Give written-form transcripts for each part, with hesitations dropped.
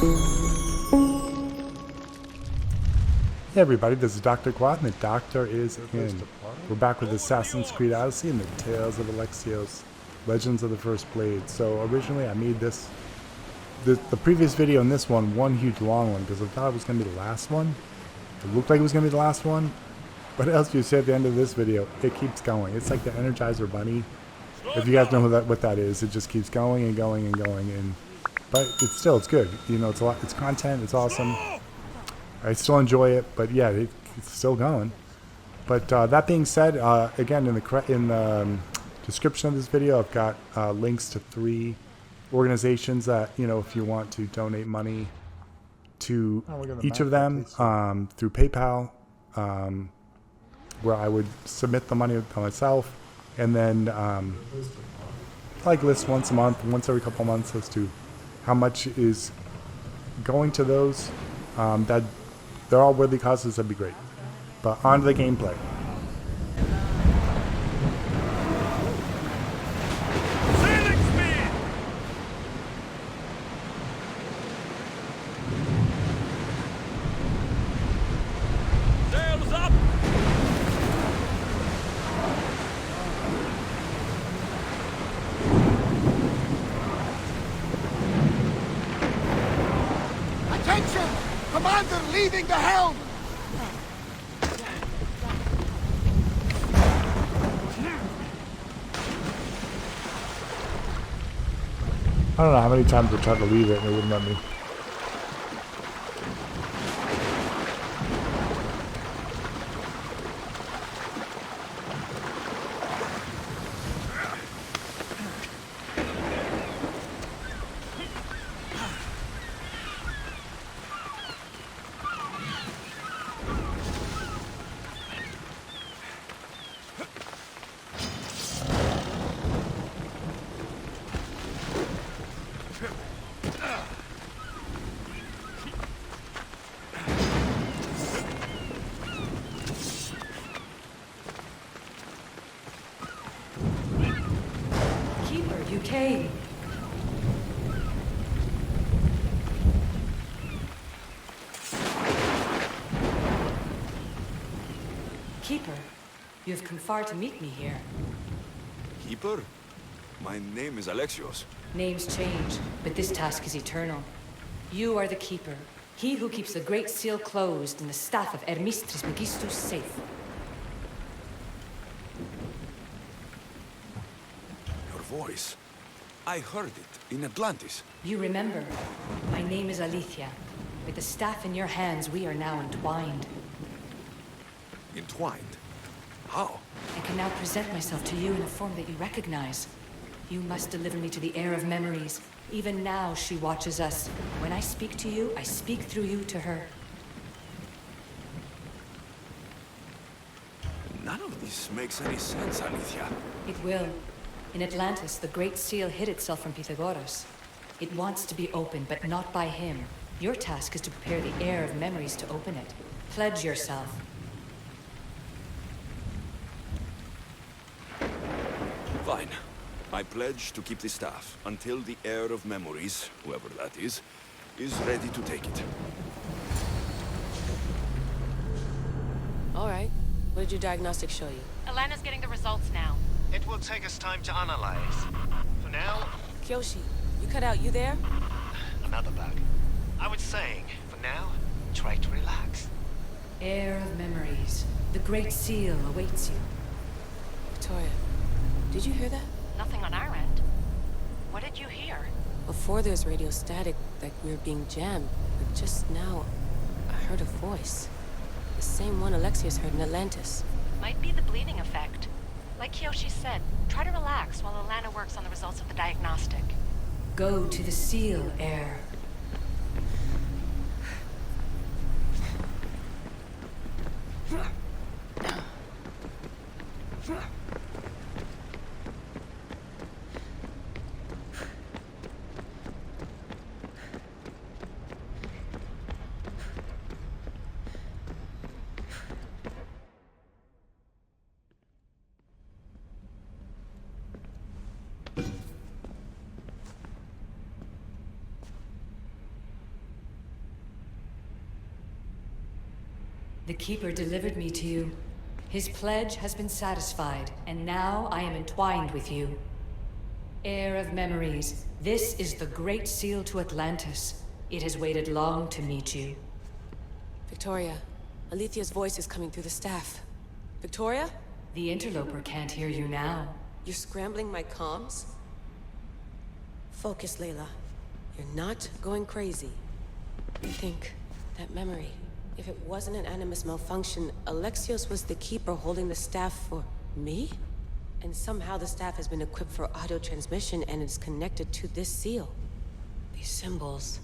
Hey everybody, this is Dr. Quad, and the Doctor is in. We're back with Assassin's Creed Odyssey and the Tales of Alexios, Legends of the First Blade. So originally I made the previous video and this one huge long one, because I thought it was going to be the last one. It looked like it was going to be the last one, but as you see at the end of this video, it keeps going. It's like the Energizer Bunny. If you guys know what that is, it just keeps going and going and going. But it's good. You know, it's content, it's awesome. I still enjoy it, but yeah, it's still going. But that being said, again, in the description of this video, I've got links to 3 organizations that, you know, if you want to donate money to each of them through PayPal, where I would submit the money to myself, and then like list once every couple of months as to how much is going to those. That they're all worthy causes. That'd be great. But on to the gameplay. Sailing speed! Sails up! Attention! Commander leaving the helm! I don't know how many times I tried to leave it and it wouldn't let me. You came. Keeper, you have come far to meet me here. Keeper? My name is Alexios. Names change, but this task is eternal. You are the Keeper, he who keeps the Great Seal closed and the staff of Hermes Trismegistus safe. Your voice. I heard it in Atlantis. You remember. My name is Alethea. With the staff in your hands, we are now entwined. Entwined? How? I can now present myself to you in a form that you recognize. You must deliver me to the heir of memories. Even now, she watches us. When I speak to you, I speak through you to her. None of this makes any sense, Alethea. It will. In Atlantis, the Great Seal hid itself from Pythagoras. It wants to be opened, but not by him. Your task is to prepare the heir of memories to open it. Pledge yourself. Fine. I pledge to keep the staff until the heir of memories, whoever that is ready to take it. All right. What did your diagnostics show you? Elena's getting the results now. It will take us time to analyze. For now, Kyoshi, you cut out. You there? another bug. I was saying, for now, try to relax. Heir of memories. The Great Seal awaits you. Victoria, did you hear that? Nothing on our end. What did you hear? Before there was radio static, like we were being jammed. But just now, I heard a voice. The same one Alexios heard in Atlantis. Might be the bleeding effect. Like Kyoshi said, try to relax while Alana works on the results of the diagnostic. Go to the Seal, heir. The Keeper delivered me to you. His pledge has been satisfied, and now I am entwined with you. Heir of memories, this is the Great Seal to Atlantis. It has waited long to meet you. Victoria, Alethea's voice is coming through the staff. Victoria? The interloper can't hear you now. You're scrambling my comms? Focus, Layla. You're not going crazy. I think that memory, if it wasn't an Animus malfunction, Alexios was the Keeper holding the staff for me? And somehow the staff has been equipped for audio transmission and is connected to this seal. These symbols,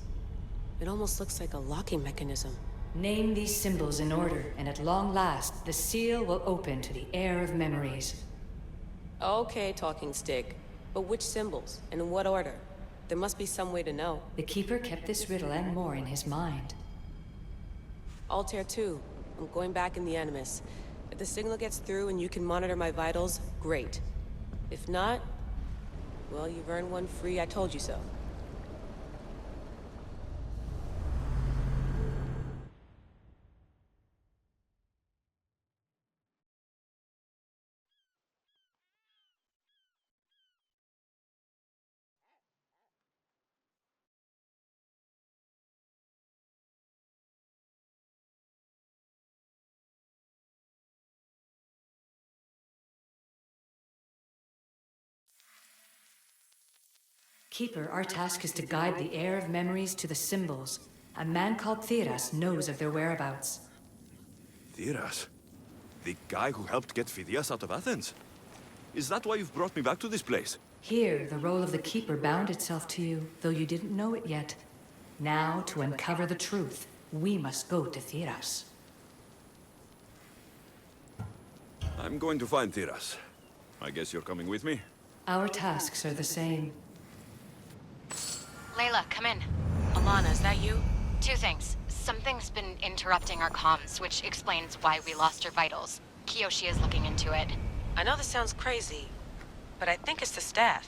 it almost looks like a locking mechanism. Name these symbols in order, and at long last, the seal will open to the Heir of Memories. Okay, talking stick. But which symbols? And in what order? There must be some way to know. The Keeper kept this riddle and more in his mind. Altair 2. I'm going back in the Animus. If the signal gets through and you can monitor my vitals, great. If not, well, you've earned one free I told you so. Keeper, our task is to guide the Heir of Memories to the symbols. A man called Theras knows of their whereabouts. Theras? The guy who helped get Phidias out of Athens? Is that why you've brought me back to this place? Here, the role of the Keeper bound itself to you, though you didn't know it yet. Now, to uncover the truth, we must go to Theras. I'm going to find Theras. I guess you're coming with me? Our tasks are the same. Layla, come in. Alana, is that you? Two things. Something's been interrupting our comms, which explains why we lost your vitals. Kiyoshi is looking into it. I know this sounds crazy, but I think it's the staff.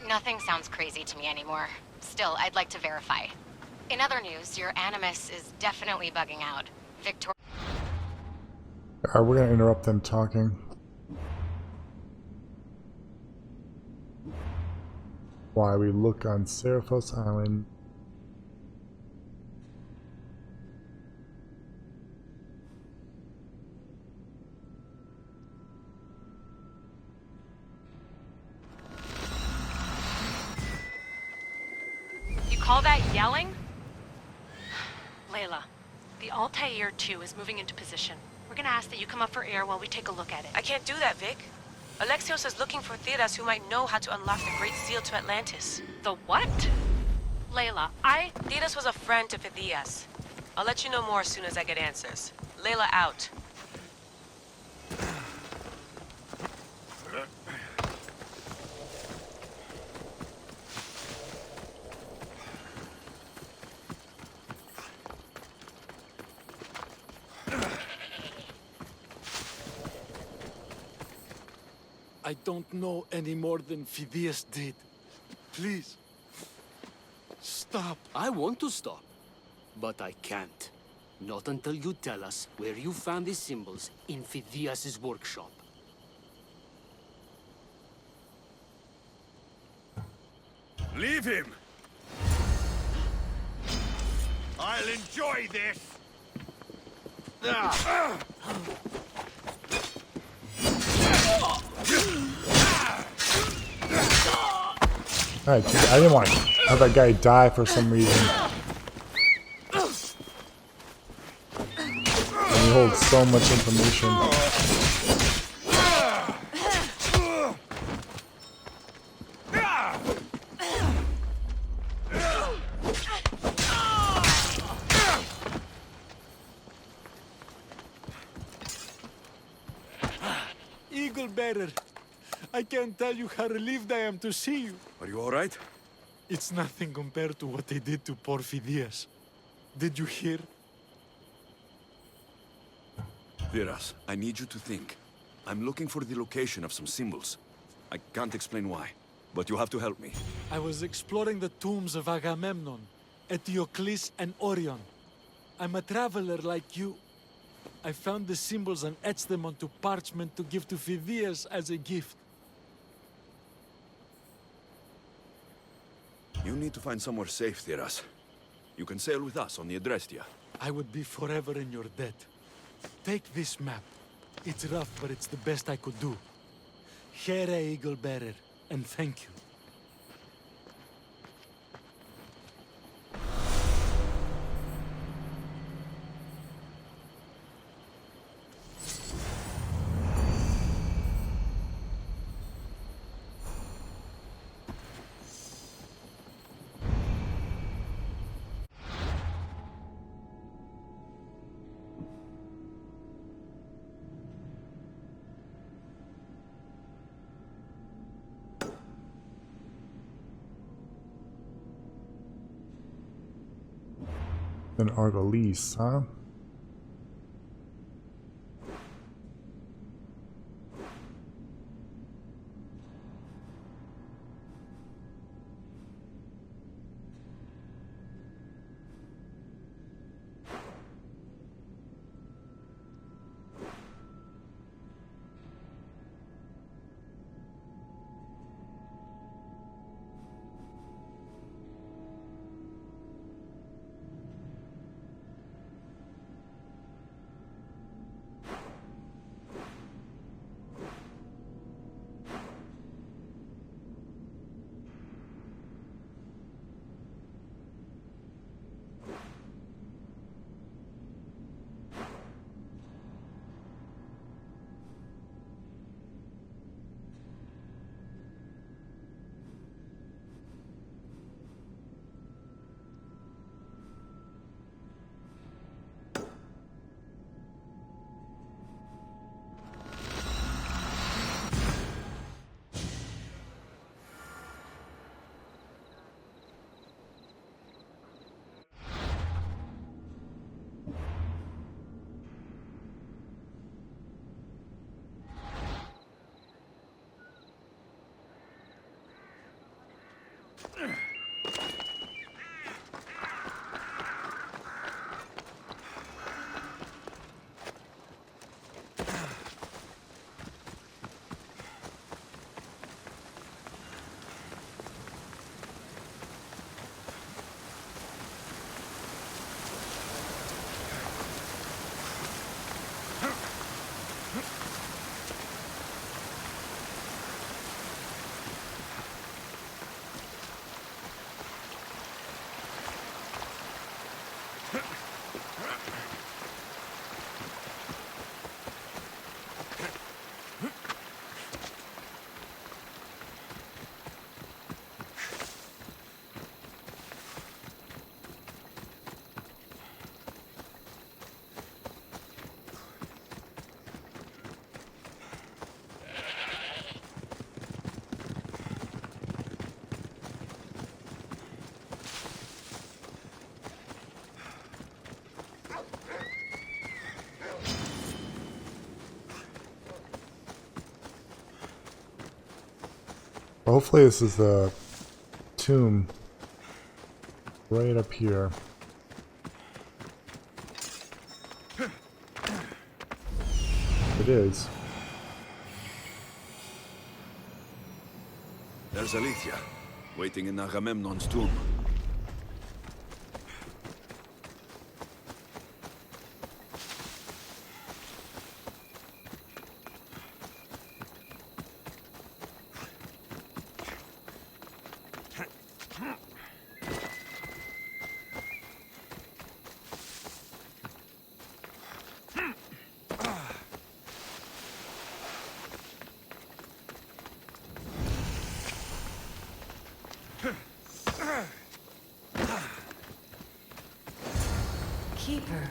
Nothing sounds crazy to me anymore. Still, I'd like to verify. In other news, your Animus is definitely bugging out. Victoria. We're gonna interrupt them talking. Why we look on Seraphos Island. You call that yelling? Layla, the Altair 2 is moving into position. We're gonna ask that you come up for air while we take a look at it. I can't do that, Vic. Alexios is looking for Theras who might know how to unlock the Great Seal to Atlantis. The what? Layla, Theras was a friend to Phidias. I'll let you know more as soon as I get answers. Layla out. I don't know any more than Phidias did. Please, stop. I want to stop, but I can't. Not until you tell us where you found these symbols in Phidias' workshop. Leave him! I'll enjoy this! Alright, I didn't want to have that guy die for some reason. And he holds so much information. Eagle Bearer, I can't tell you how relieved I am to see you. Are you alright? It's nothing compared to what they did to poor Phidias. Did you hear? Theras, I need you to think. I'm looking for the location of some symbols. I can't explain why, but you have to help me. I was exploring the tombs of Agamemnon, Eteocles, and Orion. I'm a traveler like you. I found the symbols and etched them onto parchment to give to Phidias as a gift. You need to find somewhere safe, Tiras. You can sail with us on the Adrestia. I would be forever in your debt. Take this map. It's rough, but it's the best I could do. Here, Eagle Bearer, and thank you. An Argolis, huh? Hopefully this is the tomb right up here. It is. There's Alethea, waiting in Agamemnon's tomb. Keeper,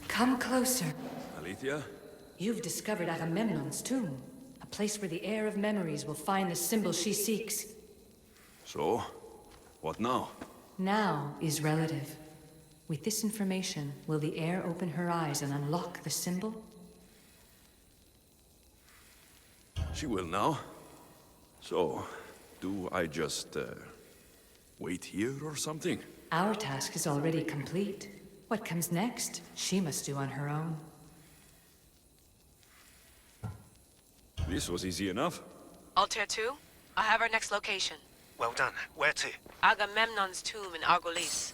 come closer. Alethea? You've discovered Agamemnon's tomb, a place where the heir of memories will find the symbol she seeks. So? What now? Now is relative. With this information, will the heir open her eyes and unlock the symbol? She will now. So, do I just, wait here or something? Our task is already complete. What comes next, she must do on her own. This was easy enough. Altair 2, I have our next location. Well done. Where to? Agamemnon's tomb in Argolis.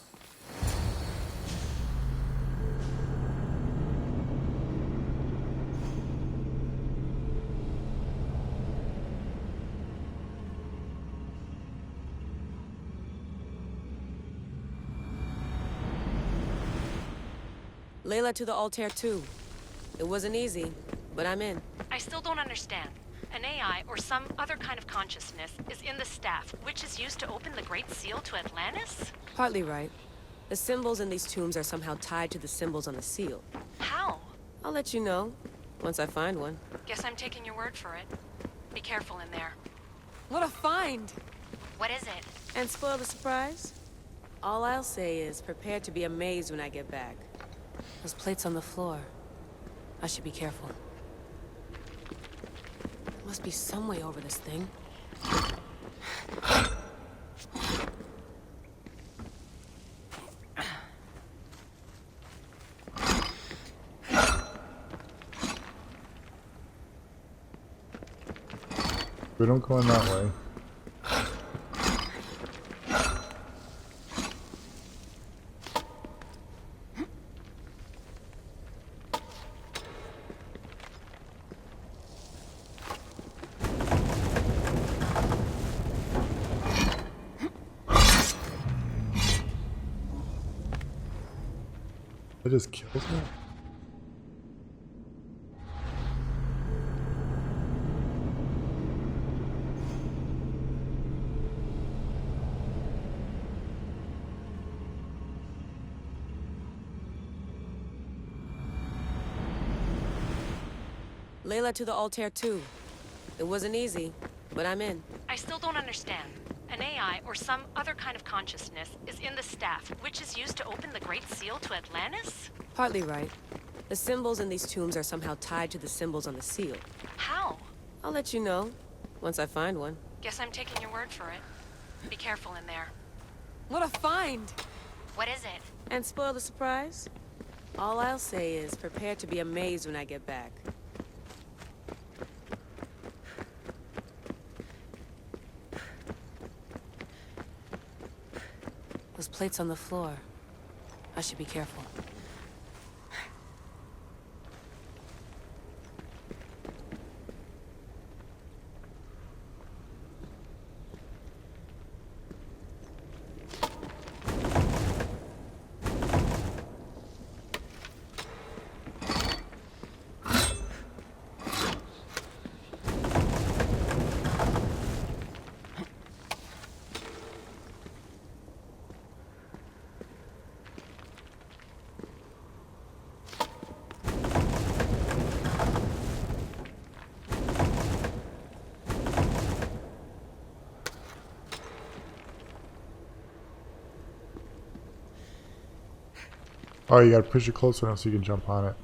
Layla to the Altair 2. It wasn't easy, but I'm in. I still don't understand. An AI, or some other kind of consciousness, is in the staff, which is used to open the Great Seal to Atlantis? Partly right. The symbols in these tombs are somehow tied to the symbols on the seal. How? I'll let you know, once I find one. Guess I'm taking your word for it. Be careful in there. What a find! What is it? And spoil the surprise? All I'll say is, prepare to be amazed when I get back. Those plates on the floor. I should be careful. There must be some way over this thing. We don't go in that way. It just kills me. Layla to the Altair 2. It wasn't easy, but I'm in. I still don't understand. An AI, or some other kind of consciousness, is in the staff, which is used to open the Great Seal to Atlantis? Partly right. The symbols in these tombs are somehow tied to the symbols on the seal. How? I'll let you know, once I find one. Guess I'm taking your word for it. Be careful in there. What a find! What is it? And spoil the surprise? All I'll say is, prepare to be amazed when I get back. Those plates on the floor. I should be careful. Oh, you gotta push it closer enough so you can jump on it.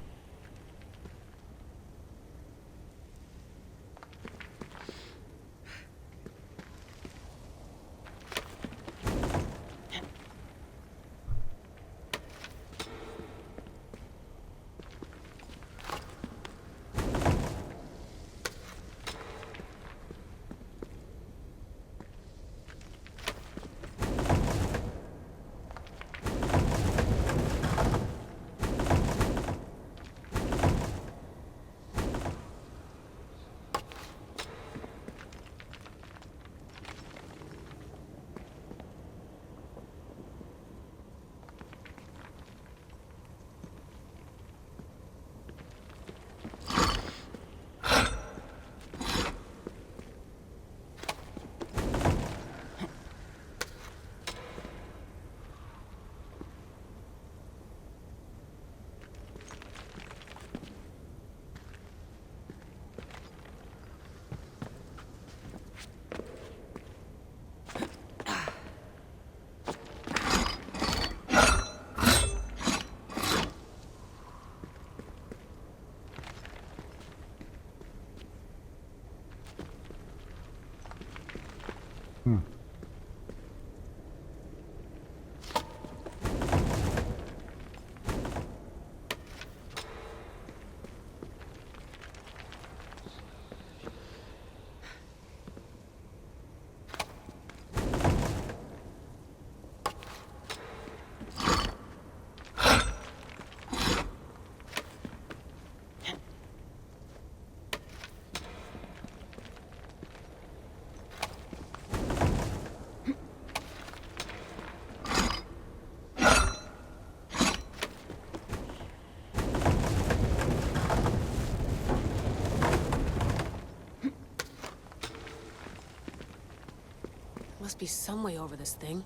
be some way over this thing.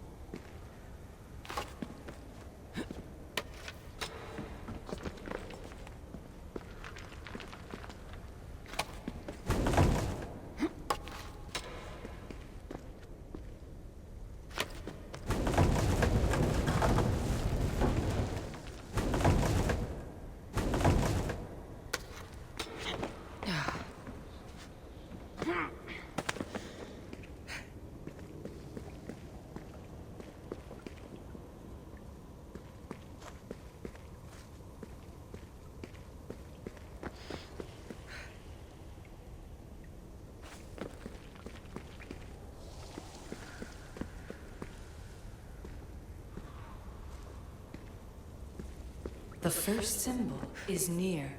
The first symbol is near.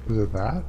Is it that?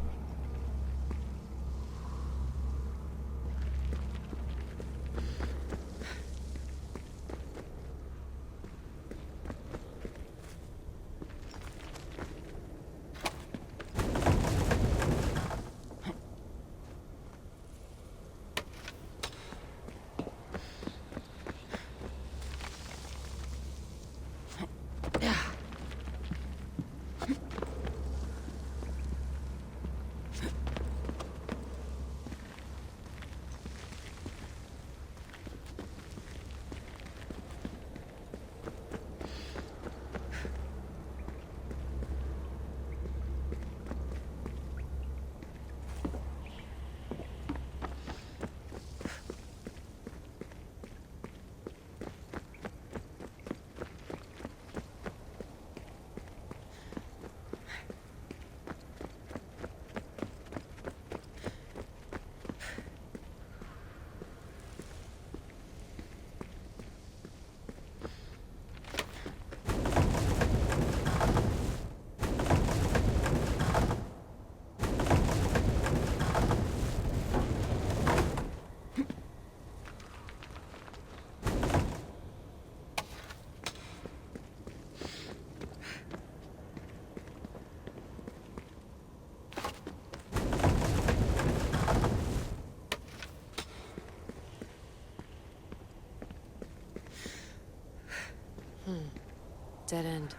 Dead end.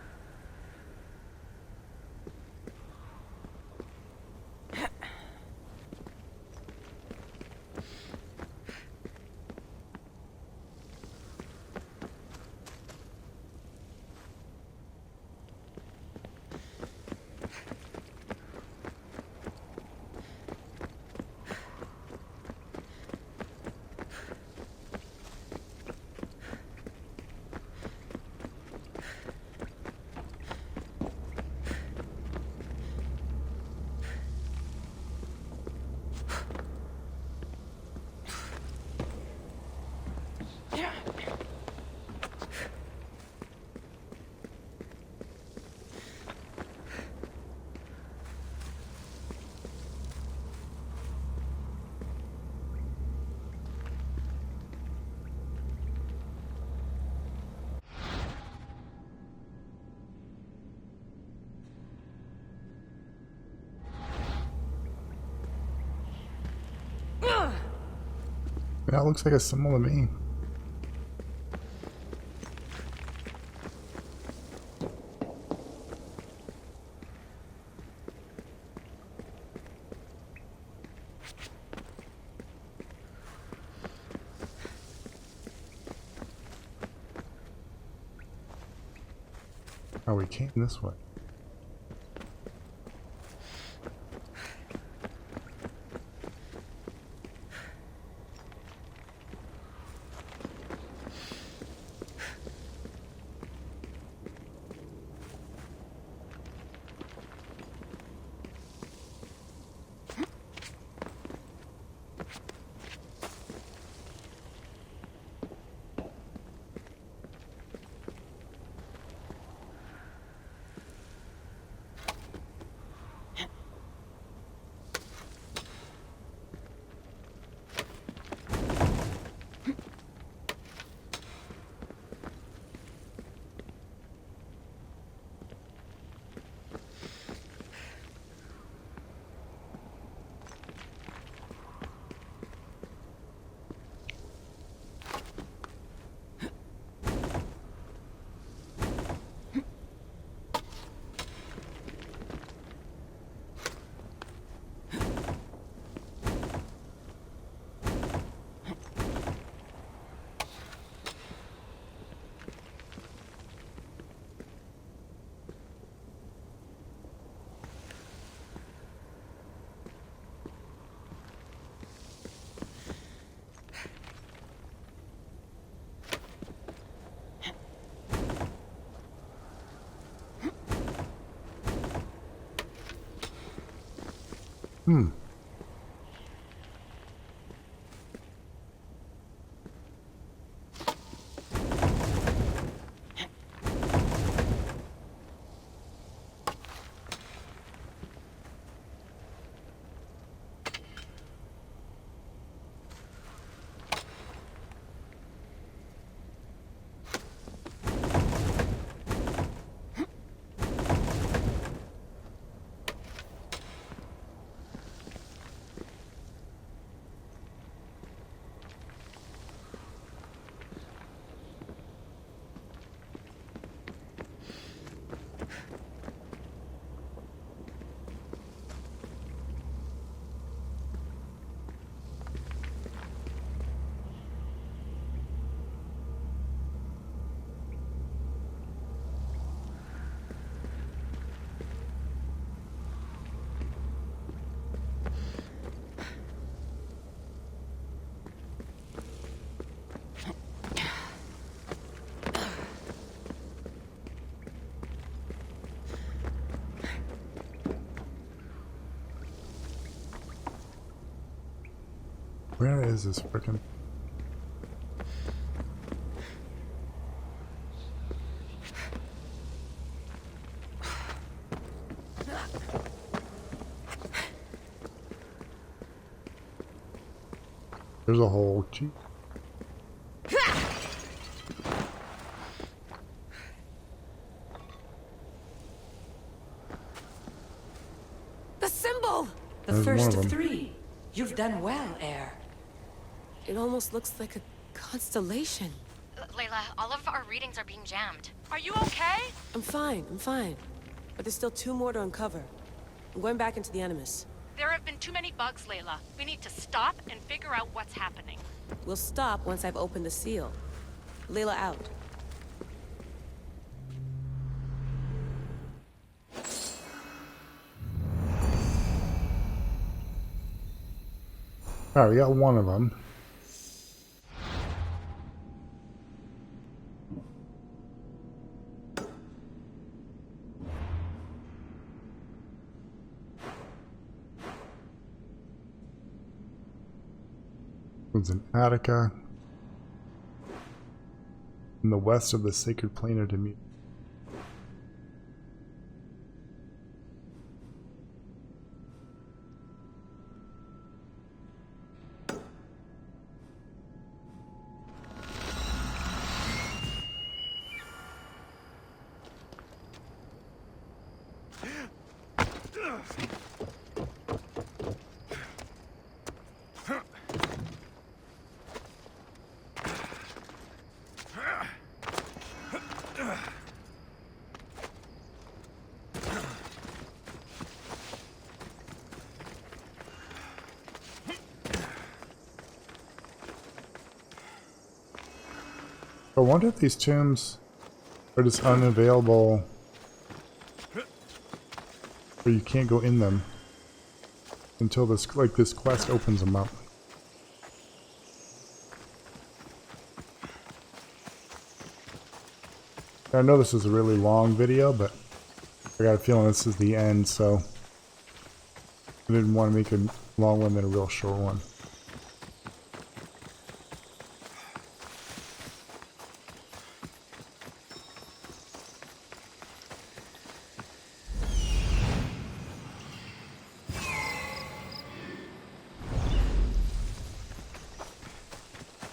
That looks like a symbol to me. Oh, we came this way. Where is this frickin'? There's a hole. Gee. The symbol! The There's first one of of them. 3. You've done well, Air. It almost looks like a constellation. Layla, all of our readings are being jammed. Are you okay? I'm fine. But there's still 2 more to uncover. I'm going back into the Animus. There have been too many bugs, Layla. We need to stop and figure out what's happening. We'll stop once I've opened the seal. Layla out. Alright, we got one of them. It's in Attica, in the west of the sacred plane of Demeter. I wonder if these tombs are just unavailable, or you can't go in them until this quest opens them up. I know this is a really long video, but I got a feeling this is the end, so I didn't want to make a long one than a real short one.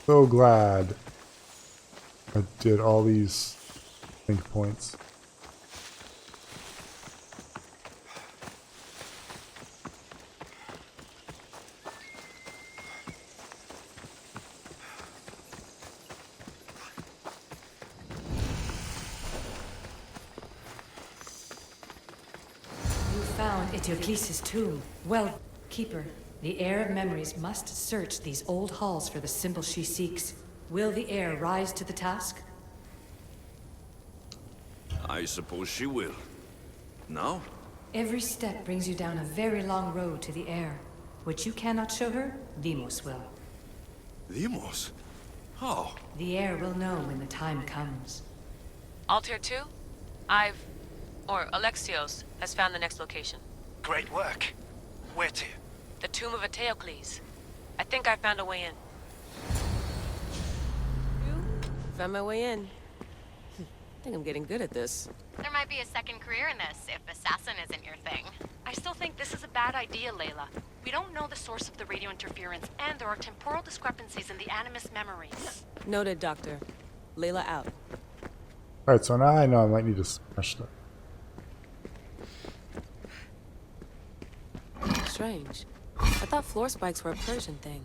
So glad I did all these think points. You found Eteocles' tomb. Well, Keeper, the Heir of Memories must search these old halls for the symbol she seeks. Will the Heir rise to the task? I suppose she will. Now? Every step brings you down a very long road to the Heir. What you cannot show her, Deimos will. Deimos? How? The Heir will know when the time comes. Altair 2? Alexios has found the next location. Great work. Where to? The tomb of Eteocles. I think I found a way in. Found my way in. I think I'm getting good at this. There might be a second career in this, if assassin isn't your thing. I still think this is a bad idea, Layla. We don't know the source of the radio interference, and there are temporal discrepancies in the Animus memories. Noted, Doctor. Layla out. Alright, so now I know I might need to smash stuff. Strange. I thought floor spikes were a Persian thing.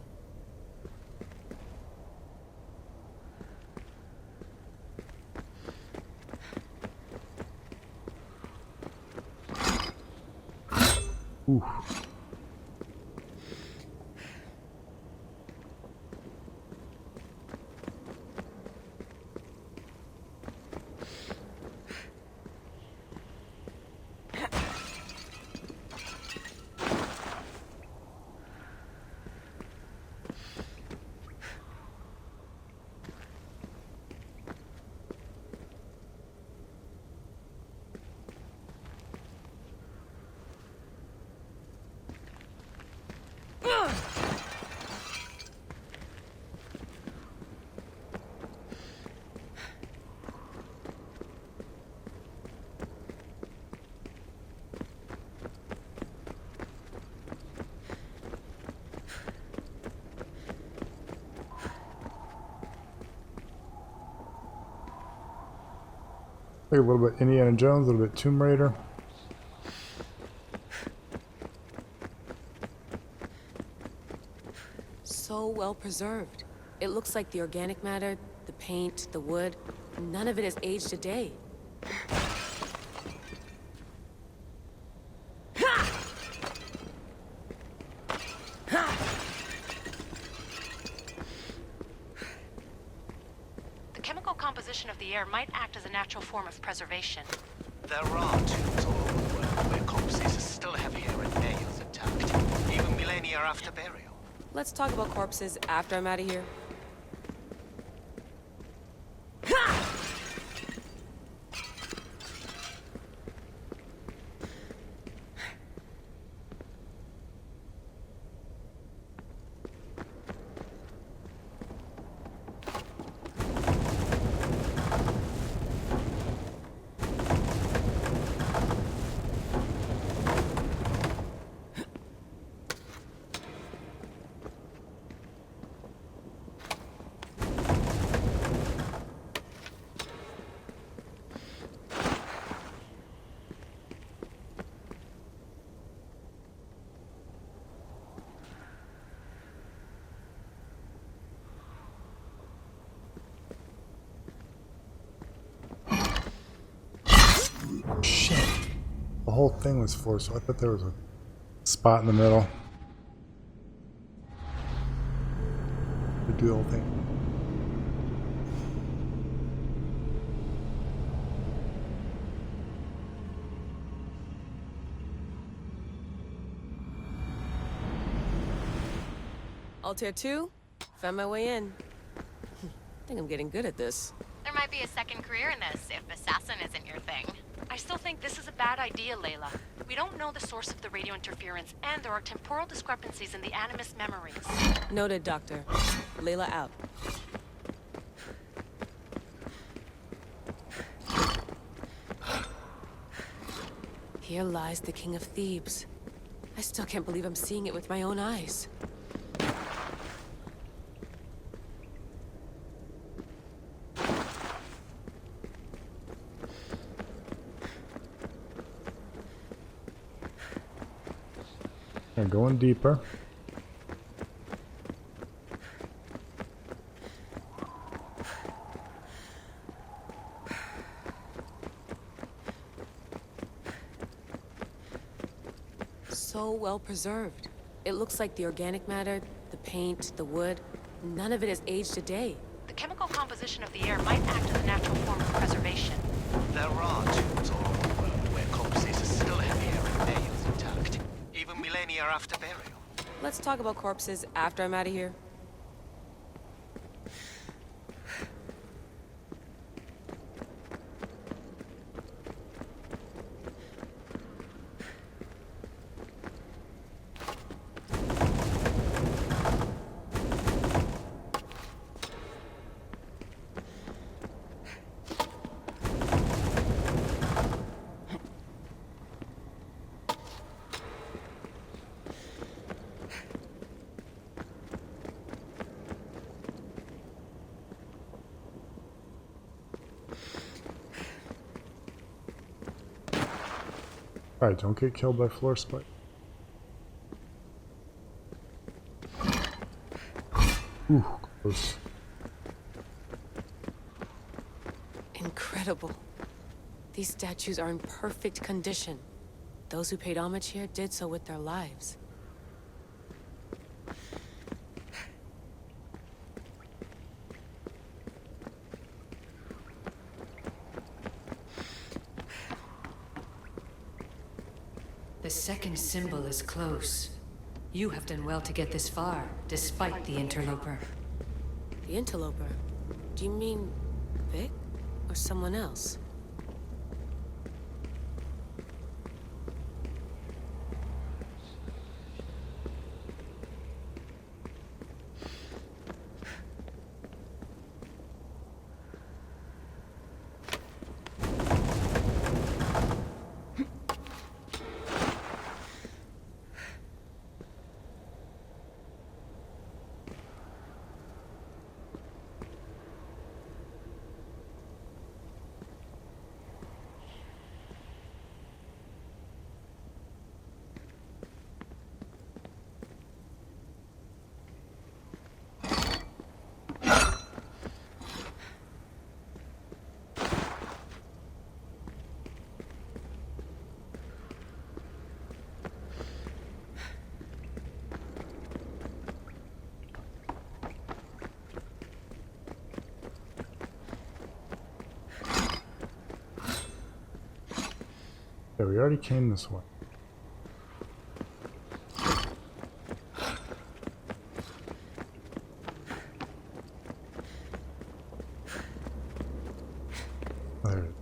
Ooh. Like a little bit Indiana Jones, a little bit Tomb Raider. So well preserved. It looks like the organic matter, the paint, the wood, none of it has aged a day. The chemical composition of the air might act as a natural form of preservation. There are tombs all over the world where corpses are still have hair and nails intact, even millennia after burial. Let's talk about corpses after I'm out of here. Shit. The whole thing was floor, so I thought there was a spot in the middle to do the whole thing. Altair 2, found my way in. I think I'm getting good at this. There might be a second career in this, if assassin isn't your thing. I still think this is a bad idea, Layla. We don't know the source of the radio interference, and there are temporal discrepancies in the Animus memories. Noted, Doctor. Layla out. Here lies the King of Thebes. I still can't believe I'm seeing it with my own eyes. And going deeper. So well preserved. It looks like the organic matter, the paint, the wood, none of it has aged a day. The chemical composition of the air might act as a natural form of preservation. There are tombs all over the world where corpses are still have hair and nails intact, even millennia after burial. Let's talk about corpses after I'm out of here. Alright, don't get killed by floor spike. Ooh, close. Incredible. These statues are in perfect condition. Those who paid homage here did so with their lives. The second symbol is close. You have done well to get this far, despite the interloper. The interloper? Do you mean Vic? Or someone else? Yeah, we already came this way. There it is.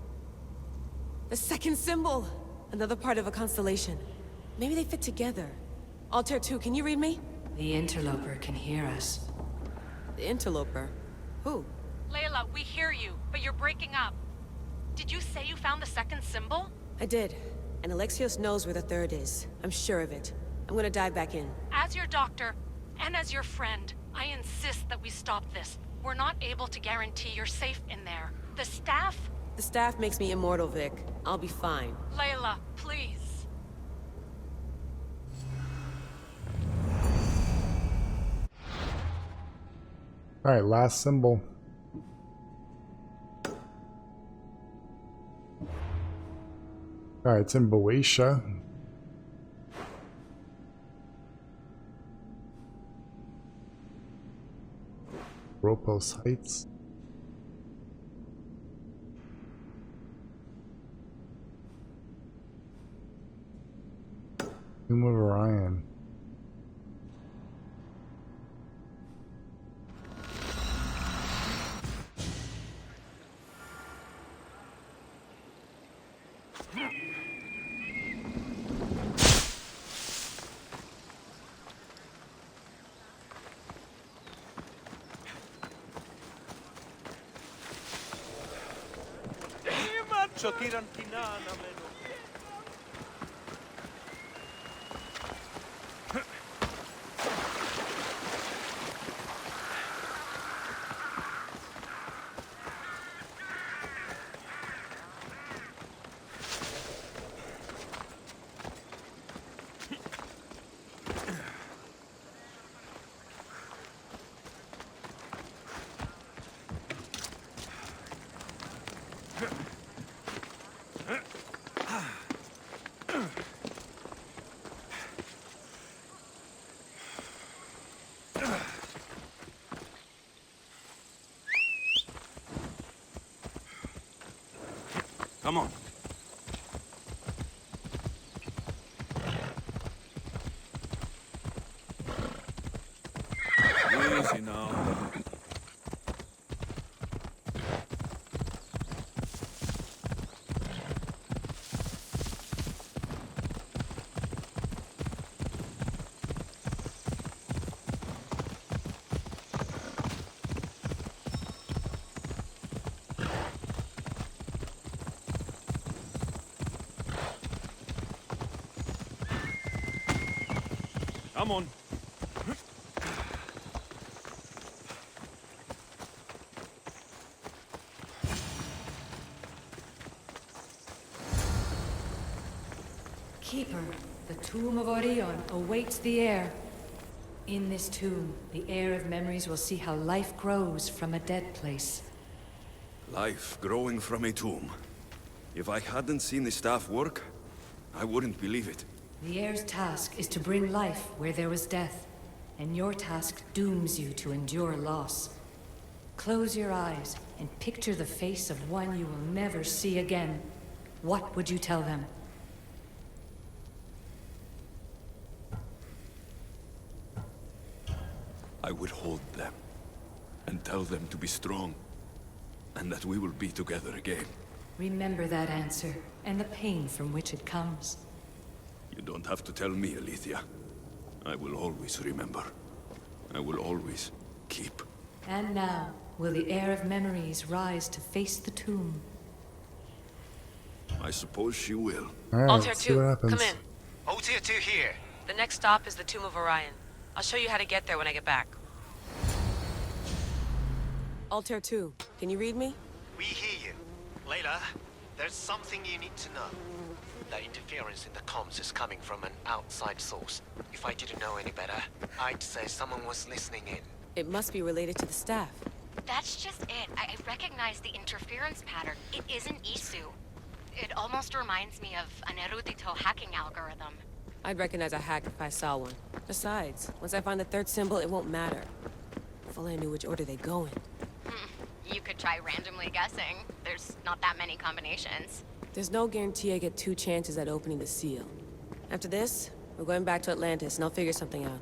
The second symbol! Another part of a constellation. Maybe they fit together. Altair 2, can you read me? The interloper can hear us. The interloper? Who? Layla, we hear you, but you're breaking up. Did you say you found the second symbol? I did. And Alexios knows where the third is. I'm sure of it. I'm gonna dive back in. As your doctor, and as your friend, I insist that we stop this. We're not able to guarantee you're safe in there. The staff? The staff makes me immortal, Vic. I'll be fine. Layla, please. Alright, last symbol. Alright, it's in Boeotia. Ropos Heights. Tomb of Orion. Come on. Easy now. Come on. Keeper, the tomb of Orion awaits the heir. In this tomb, the heir of memories will see how life grows from a dead place. Life growing from a tomb. If I hadn't seen the staff work, I wouldn't believe it. The heir's task is to bring life where there was death, and your task dooms you to endure loss. Close your eyes and picture the face of one you will never see again. What would you tell them? I would hold them and tell them to be strong, and that we will be together again. Remember that answer, and the pain from which it comes. You don't have to tell me, Alethea. I will always remember. I will always keep. And now, will the heir of memories rise to face the tomb? I suppose she will. Alright, Altair let's see what 2, happens. come in. Altair 2 here. The next stop is the Tomb of Orion. I'll show you how to get there when I get back. Altair 2, can you read me? We hear you. Layla, there's something you need to know. The interference in the comms is coming from an outside source. If I didn't know any better, I'd say someone was listening in. It must be related to the staff. That's just it. I recognize the interference pattern. It isn't Isu. It almost reminds me of an erudito hacking algorithm. I'd recognize a hack if I saw one. Besides, once I find the third symbol, it won't matter. If only I knew which order they go in. You could try randomly guessing. There's not that many combinations. There's no guarantee I get 2 chances at opening the seal. After this, we're going back to Atlantis, and I'll figure something out.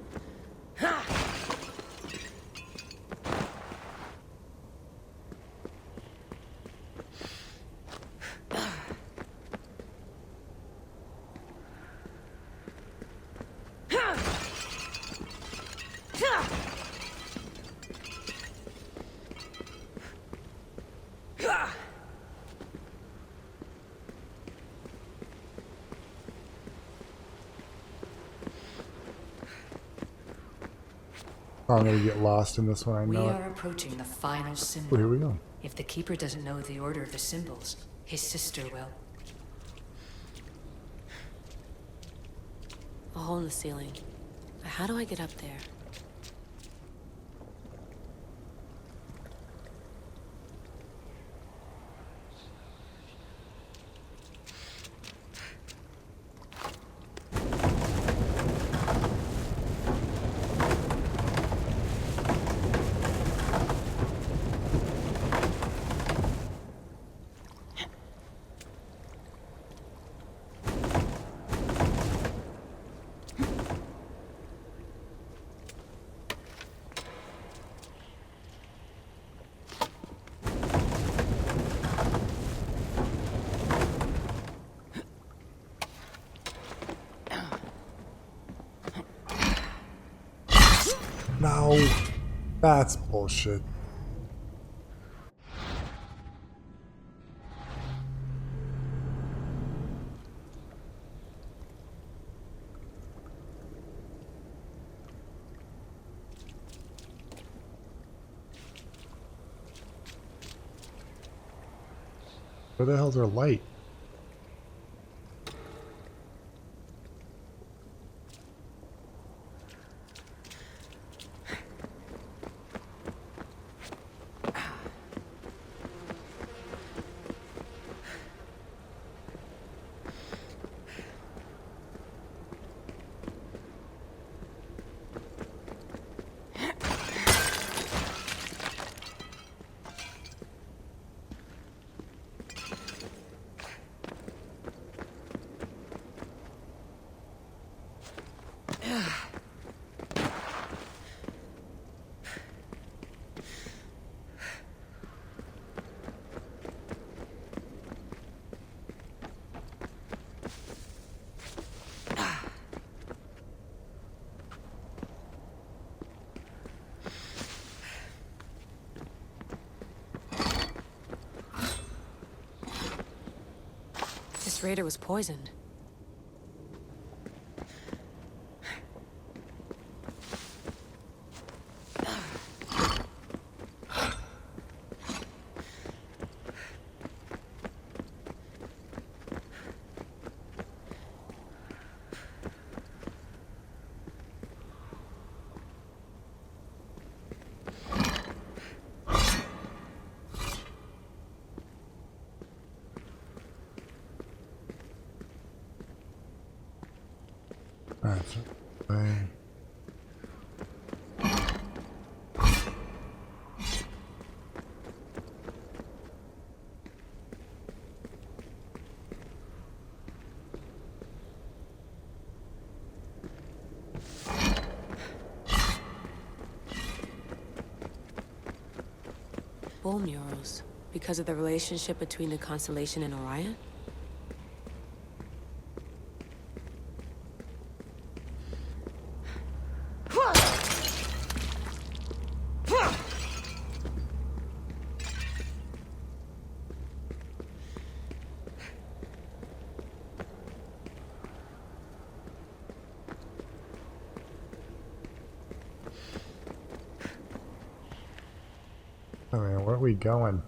Oh, I'm gonna get lost in this one, I We know it. are approaching the final Oh, symbol. here we go. If the Keeper doesn't know the order of the symbols, his sister will. A hole in the ceiling. How do I get up there? No, that's bullshit. Where the hell's our light? This raider was poisoned. That's right. Bull murals. Because of the relationship between the constellation and Orion? Oh man, where are we going?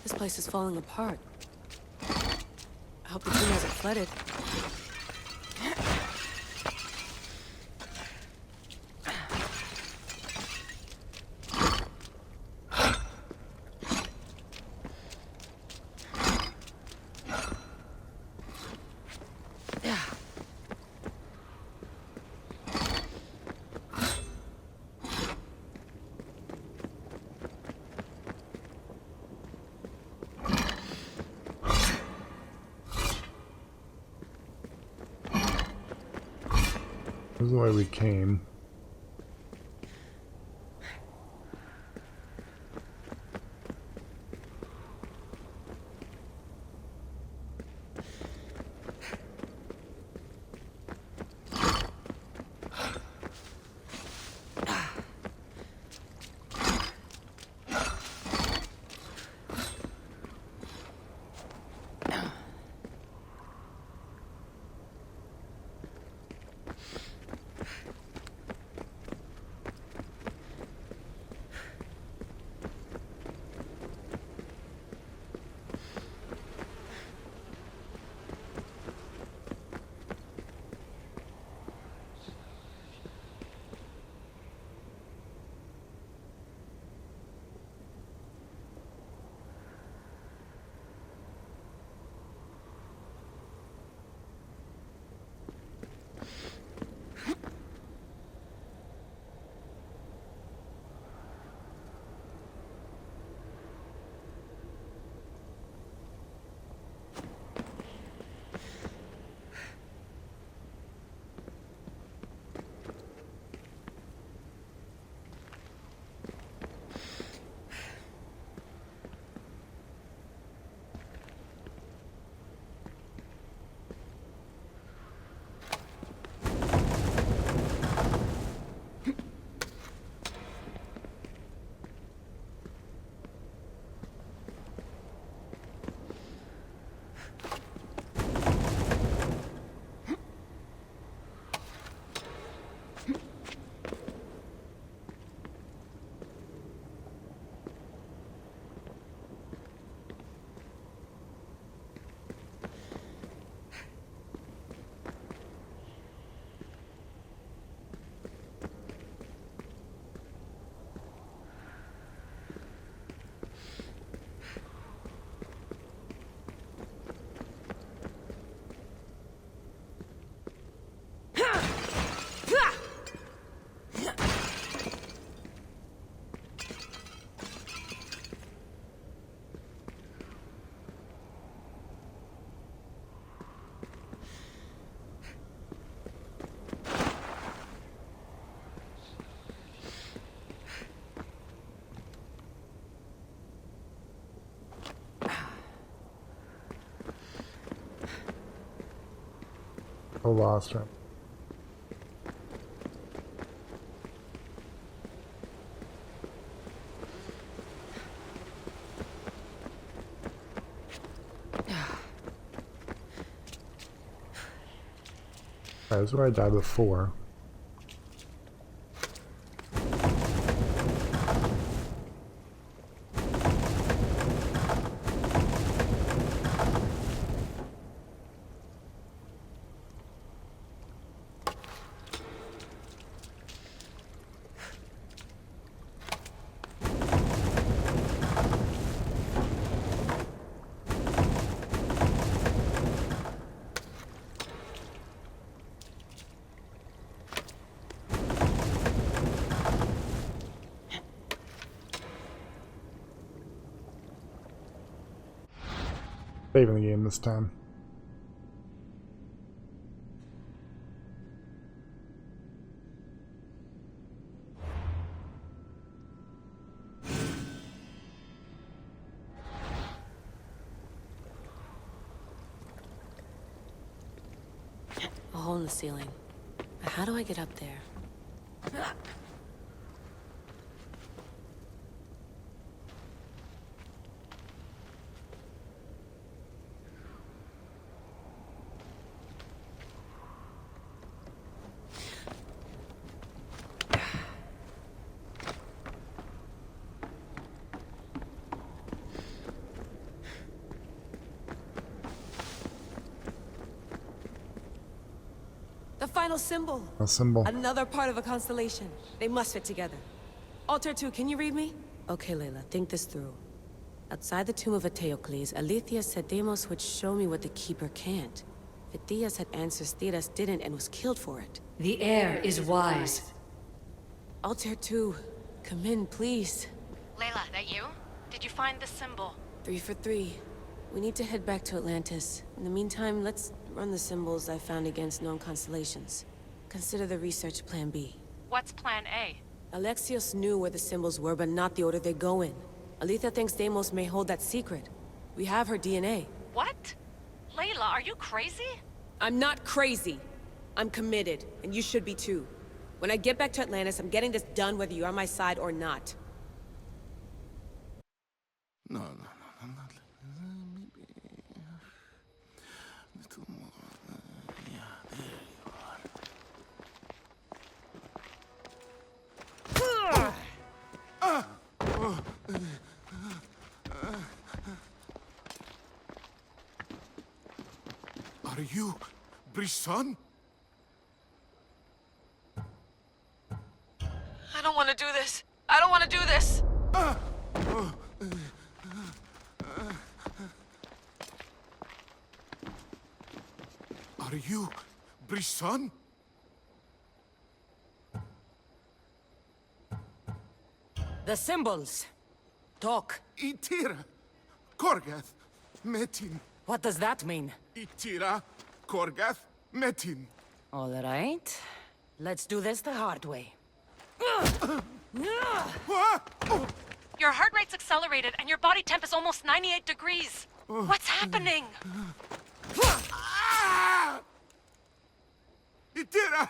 This place is falling apart. I hope the team hasn't flooded. This is the way we came. I lost him. This is where I died before. Saving the game this time. A hole in the ceiling. How do I get up there? The final symbol. A symbol. Another part of a constellation. They must fit together. Alter 2, can you read me? Okay, Layla, think this through. Outside the tomb of Eteocles, Alethea said Deimos would show me what the Keeper can't. Phidias had answers Theras didn't and was killed for it. The heir is wise. Alter 2, come in, please. Layla, that you? Did you find the symbol? 3 for 3. We need to head back to Atlantis. In the meantime, let's run the symbols I found against known constellations. Consider the research plan B. What's plan A? Alexios knew where the symbols were, but not the order they go in. Alethea thinks Deimos may hold that secret. We have her DNA. What? Layla, are you crazy? I'm not crazy. I'm committed, and you should be too. When I get back to Atlantis, I'm getting this done whether you're on my side or not. No, not maybe a little more. Yeah, there you are. Are you Brisson? I don't want to do this. I don't want to do this. Are you Brisson? The symbols. Talk. Itira, Korgath, Metin. What does that mean? Itira, Korgath, Metin. All right. Let's do this the hard way. Your heart rate's accelerated and your body temp is almost 98 degrees. What's happening? Itira,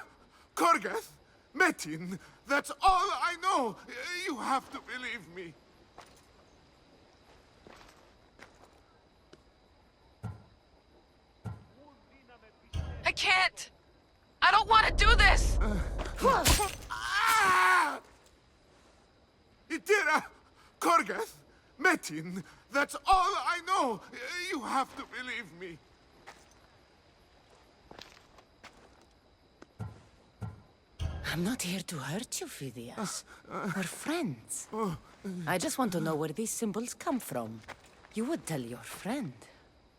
Korgath, Metin. That's all I know. You have to believe me. I can't. I don't want to do this. Itira, Korgath, Metin. That's all I know. You have to believe me. I'm not here to hurt you, Phidias. We're friends. I just want to know where these symbols come from. You would tell your friend,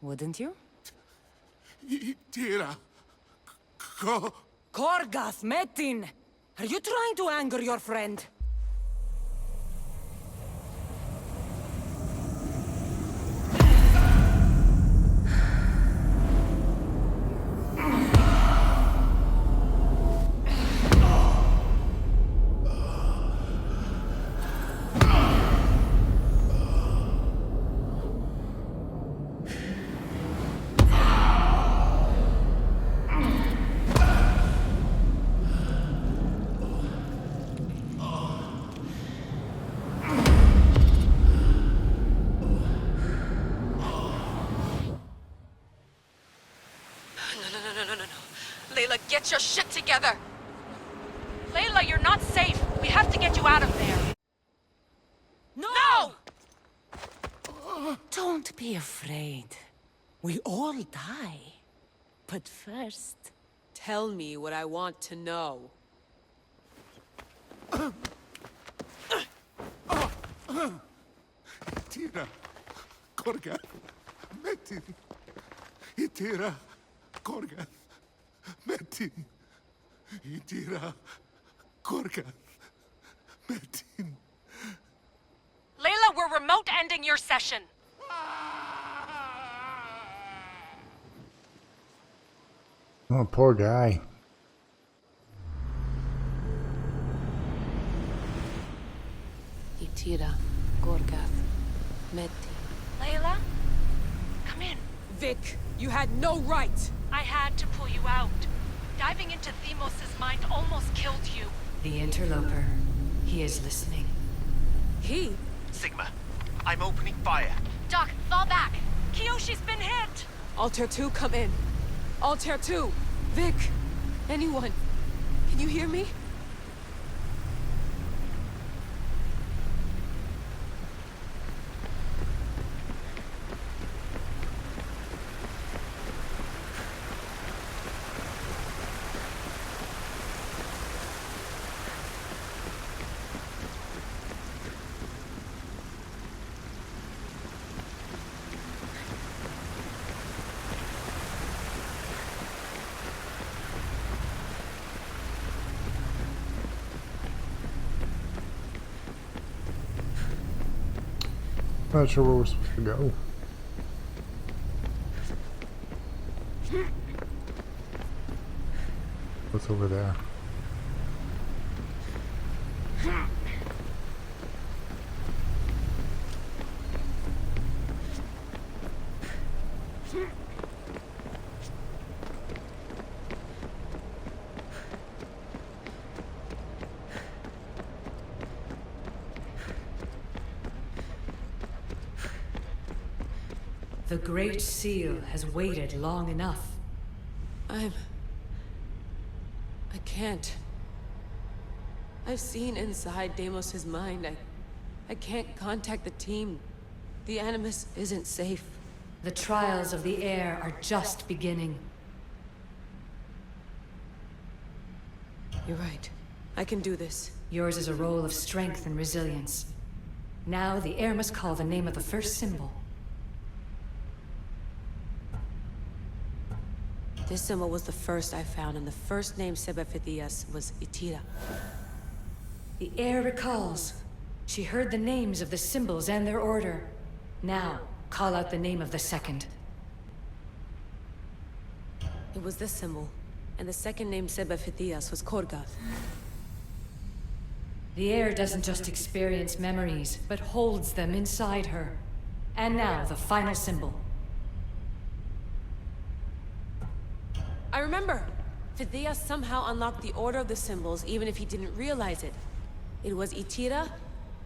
wouldn't you? Itira, Korgath, Metin! Are you trying to anger your friend? Layla, get your shit together! Layla, you're not safe. We have to get you out of there. No! Don't be afraid. We all die. But first... Tell me what I want to know. Itira, Korgath, Metin. Itira, Korgath, Metin. Itira, Korgath, Metin. Layla, we're remote ending your session. Oh, poor guy. Itira, Gorgath, Meti. Layla? Come in. Vic, you had no right! I had to pull you out. Diving into Themos' mind almost killed you. The interloper. He is listening. He? Sigma, I'm opening fire. Doc, fall back. Kiyoshi's been hit. Altair 2, come in. Altair 2! Vic! Anyone? Can you hear me? Not sure where we're supposed to go. What's over there? The Great Seal has waited long enough. I can't. I've seen inside Deimos' mind. I can't contact the team. The Animus isn't safe. The trials of the air are just beginning. You're right. I can do this. Yours is a role of strength and resilience. Now the air must call the name of the first symbol. This symbol was the first I found, and the first name Sebefithias was Itira. The air recalls. She heard the names of the symbols and their order. Now, call out the name of the second. It was this symbol, and the second name Sebefithias was Korgath. The air doesn't just experience memories, but holds them inside her. And now, the final symbol. I remember! Phidias somehow unlocked the order of the symbols, even if he didn't realize it. It was Itira,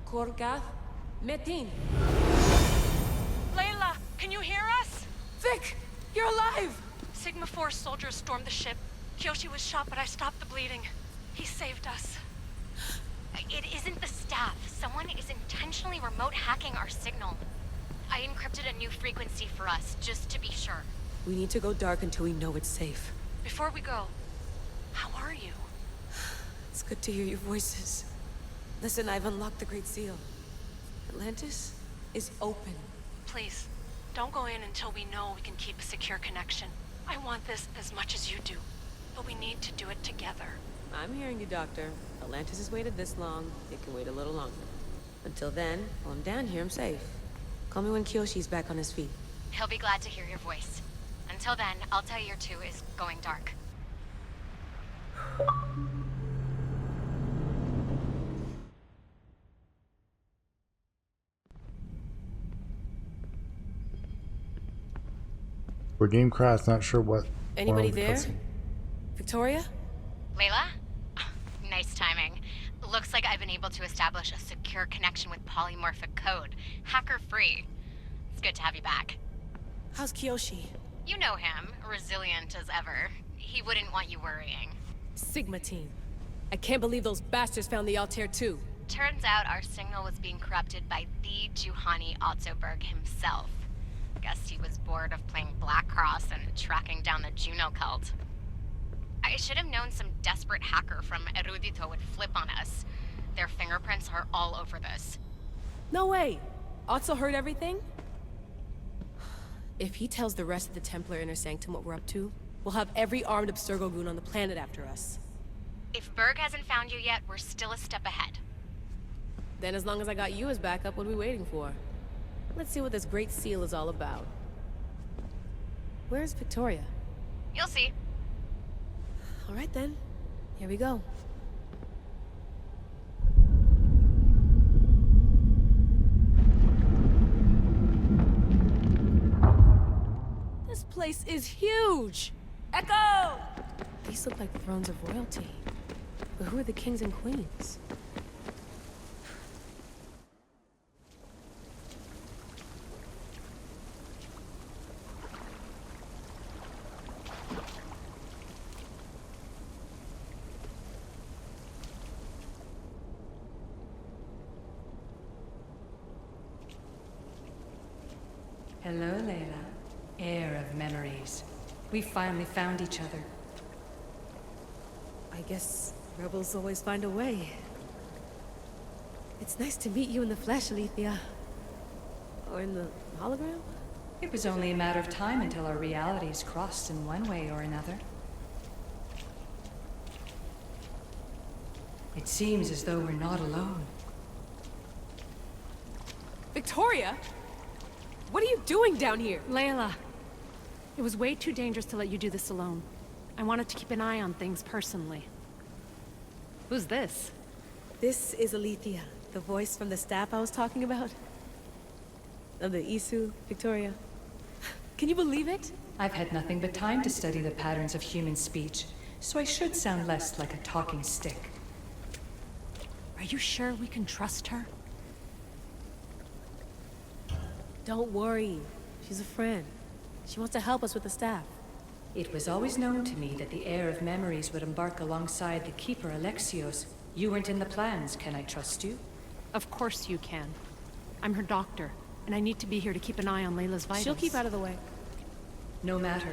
Korgath, Metin. Layla, can you hear us? Vic! You're alive! Sigma 4 soldiers stormed the ship. Kiyoshi was shot, but I stopped the bleeding. He saved us. It isn't the staff. Someone is intentionally remote hacking our signal. I encrypted a new frequency for us, just to be sure. We need to go dark until we know it's safe. Before we go, how are you? It's good to hear your voices. Listen, I've unlocked the Great Seal. Atlantis is open. Please, don't go in until we know we can keep a secure connection. I want this as much as you do, but we need to do it together. I'm hearing you, Doctor. Atlantis has waited this long. It can wait a little longer. Until then, while I'm down here, I'm safe. Call me when Kiyoshi's back on his feet. He'll be glad to hear your voice. Until then, Altair 2 is going dark. We're game crash, not sure what. Anybody there? Victoria? Layla? Nice timing. Looks like I've been able to establish a secure connection with polymorphic code. Hacker-free. It's good to have you back. How's Kiyoshi? You know him, resilient as ever. He wouldn't want you worrying. Sigma team. I can't believe those bastards found the Altair 2. Turns out our signal was being corrupted by the Juhani Otzoberg himself. Guess he was bored of playing Black Cross and tracking down the Juno cult. I should have known some desperate hacker from Erudito would flip on us. Their fingerprints are all over this. No way! Otso heard everything? If he tells the rest of the Templar Inner Sanctum what we're up to, we'll have every armed Abstergo goon on the planet after us. If Berg hasn't found you yet, we're still a step ahead. Then as long as I got you as backup, what are we waiting for? Let's see what this Great Seal is all about. Where's Victoria? You'll see. All right then. Here we go. This place is huge! Echo! These look like thrones of royalty. But who are the kings and queens? Hello, Layla. Heir of memories. We finally found each other. I guess rebels always find a way. It's nice to meet you in the flesh, Alethea. Or in the hologram? It was only a matter of time until our realities crossed in one way or another. It seems as though we're not alone. Victoria? What are you doing down here? Layla, it was way too dangerous to let you do this alone. I wanted to keep an eye on things personally. Who's this? This is Alethea, the voice from the staff I was talking about. Of the Isu, Victoria. Can you believe it? I've had nothing but time to study the patterns of human speech, so I should sound less like a talking stick. Are you sure we can trust her? Don't worry. She's a friend. She wants to help us with the staff. It was always known to me that the heir of memories would embark alongside the keeper Alexios. You weren't in the plans. Can I trust you? Of course you can. I'm her doctor, and I need to be here to keep an eye on Layla's vitals. She'll keep out of the way. No matter.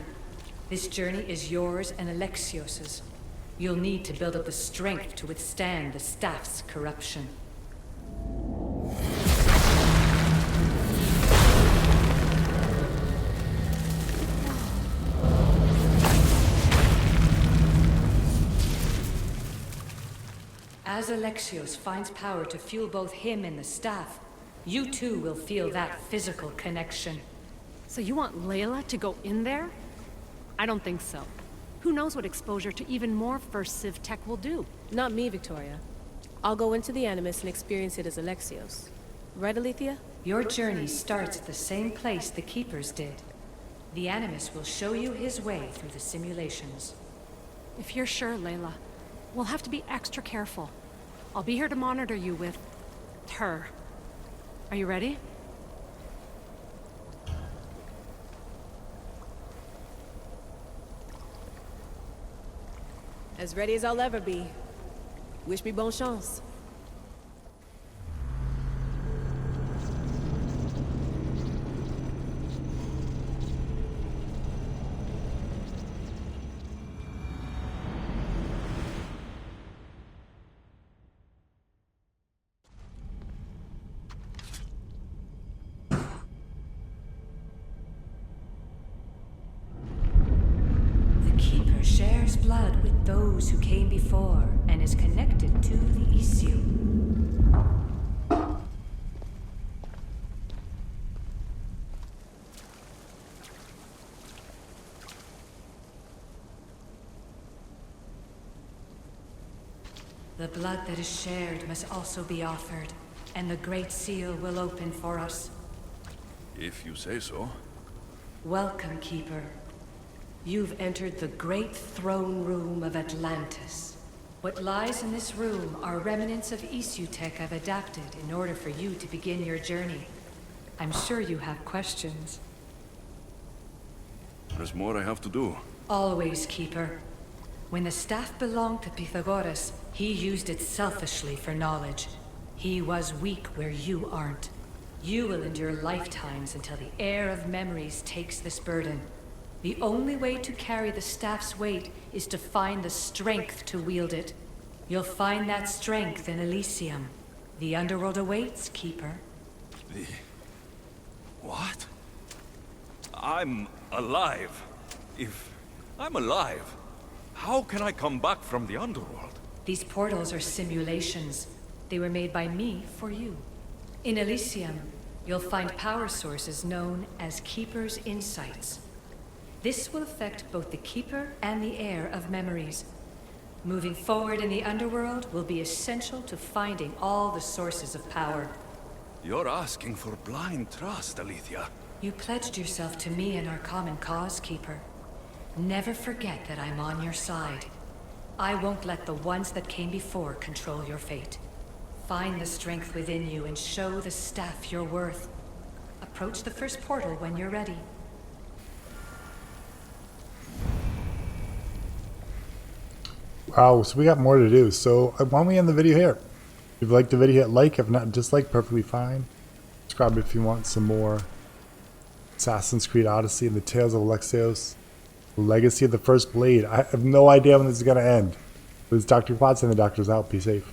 This journey is yours and Alexios's. You'll need to build up the strength to withstand the staff's corruption. As Alexios finds power to fuel both him and the staff, you too will feel that physical connection. So you want Layla to go in there? I don't think so. Who knows what exposure to even more First Civ tech will do? Not me, Victoria. I'll go into the Animus and experience it as Alexios. Right, Alethea? Your journey starts at the same place the Keepers did. The Animus will show you his way through the simulations. If you're sure, Layla, we'll have to be extra careful. I'll be here to monitor you with her. Are you ready? As ready as I'll ever be. Wish me bonne chance. Shares blood with those who came before and is connected to the issue. The blood that is shared must also be offered, and the Great Seal will open for us. If you say so. Welcome, Keeper. You've entered the great throne room of Atlantis. What lies in this room are remnants of Isu tech I've adapted in order for you to begin your journey. I'm sure you have questions. There's more I have to do. Always, Keeper. When the staff belonged to Pythagoras, he used it selfishly for knowledge. He was weak where you aren't. You will endure lifetimes until the heir of memories takes this burden. The only way to carry the staff's weight is to find the strength to wield it. You'll find that strength in Elysium. The underworld awaits, Keeper. What? I'm alive. If I'm alive, how can I come back from the underworld? These portals are simulations. They were made by me for you. In Elysium, you'll find power sources known as Keeper's Insights. This will affect both the Keeper and the Heir of Memories. Moving forward in the underworld will be essential to finding all the sources of power. You're asking for blind trust, Alethea. You pledged yourself to me and our common cause, Keeper. Never forget that I'm on your side. I won't let the ones that came before control your fate. Find the strength within you and show the staff your worth. Approach the first portal when you're ready. Wow, so we got more to do. So why don't we end the video here? If you liked the video, hit like. If not, dislike, perfectly fine. Subscribe if you want some more Assassin's Creed Odyssey and the Tales of Alexios. The Legacy of the First Blade. I have no idea when this is going to end. This is Dr. Quadstick and the Doctor's out. Be safe.